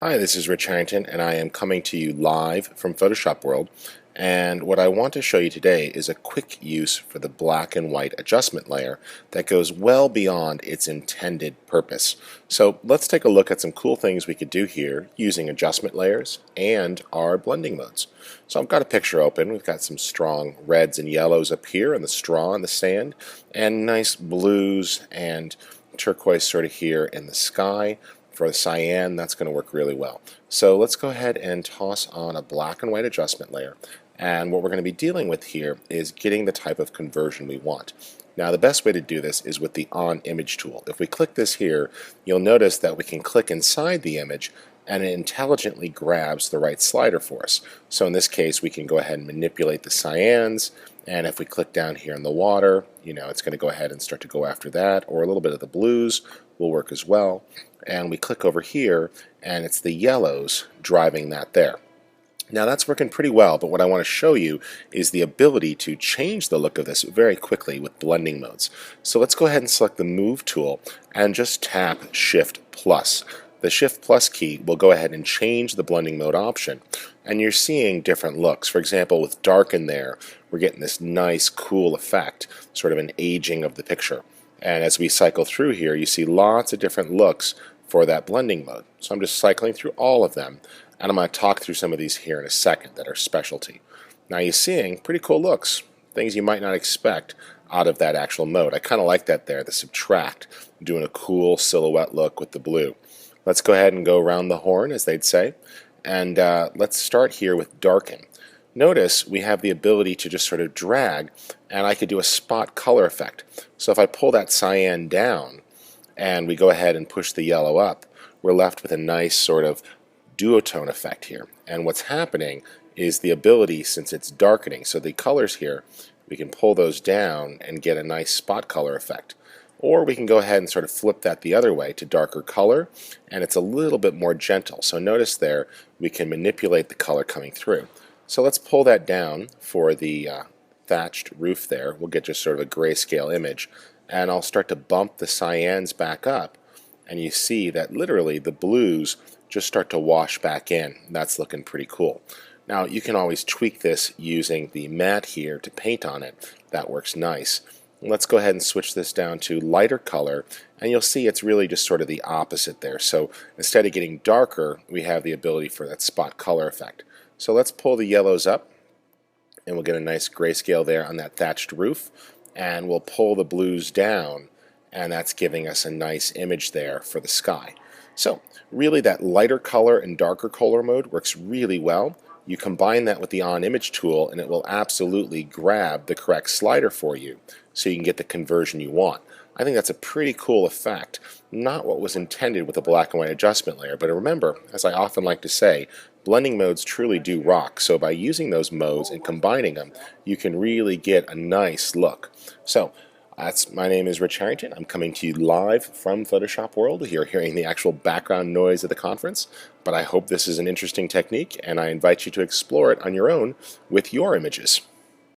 Hi, this is Rich Harrington, and I am coming to you live from Photoshop World. And what I want to show you today is a quick use for the black and white adjustment layer that goes well beyond its intended purpose. So let's take a look at some cool things we could do here using adjustment layers and our blending modes. So I've got a picture open. We've got some strong reds and yellows up here in the straw and the sand, and nice blues and turquoise sort of here in the sky. For the cyan, that's going to work really well. So let's go ahead and toss on a black and white adjustment layer. And what we're going to be dealing with here is getting the type of conversion we want. Now the best way to do this is with the On Image tool. If we click this here, you'll notice that we can click inside the image and it intelligently grabs the right slider for us. So in this case, we can go ahead and manipulate the cyans, and if we click down here in the water, it's going to go ahead and start to go after that, or a little bit of the blues will work as well. And we click over here, and it's the yellows driving that there. Now that's working pretty well, but what I want to show you is the ability to change the look of this very quickly with blending modes. So let's go ahead and select the Move tool and just tap Shift plus. The Shift plus key will go ahead and change the blending mode option, and you're seeing different looks. For example, with Darken there, we're getting this nice cool effect, sort of an aging of the picture. And as we cycle through here, you see lots of different looks for that blending mode. So I'm just cycling through all of them, and I'm going to talk through some of these here in a second that are specialty. Now you're seeing pretty cool looks, things you might not expect out of that actual mode. I kind of like that there, the subtract, doing a cool silhouette look with the blue. Let's go ahead and go around the horn, as they'd say, and let's start here with Darken. Notice we have the ability to just sort of drag, and I could do a spot color effect. So if I pull that cyan down and we go ahead and push the yellow up, we're left with a nice sort of duotone effect here. And what's happening is the ability, since it's darkening, so the colors here, we can pull those down and get a nice spot color effect. Or we can go ahead and sort of flip that the other way to darker color, and it's a little bit more gentle. So notice there we can manipulate the color coming through. So let's pull that down for the thatched roof there. We'll get just sort of a grayscale image, and I'll start to bump the cyans back up, and you see that literally the blues just start to wash back in. That's looking pretty cool. Now you can always tweak this using the matte here to paint on it. That works nice. Let's go ahead and switch this down to lighter color, and you'll see it's really just sort of the opposite there. So instead of getting darker, we have the ability for that spot color effect. So let's pull the yellows up, and we'll get a nice grayscale there on that thatched roof, and we'll pull the blues down, and that's giving us a nice image there for the sky. So really that lighter color and darker color mode works really well. You combine that with the On Image tool, and it will absolutely grab the correct slider for you so you can get the conversion you want. I think that's a pretty cool effect. Not what was intended with a black and white adjustment layer, but remember, as I often like to say, blending modes truly do rock. So by using those modes and combining them, you can really get a nice look. So my name is Rich Harrington. I'm coming to you live from Photoshop World. You're hearing the actual background noise of the conference, but I hope this is an interesting technique, and I invite you to explore it on your own with your images.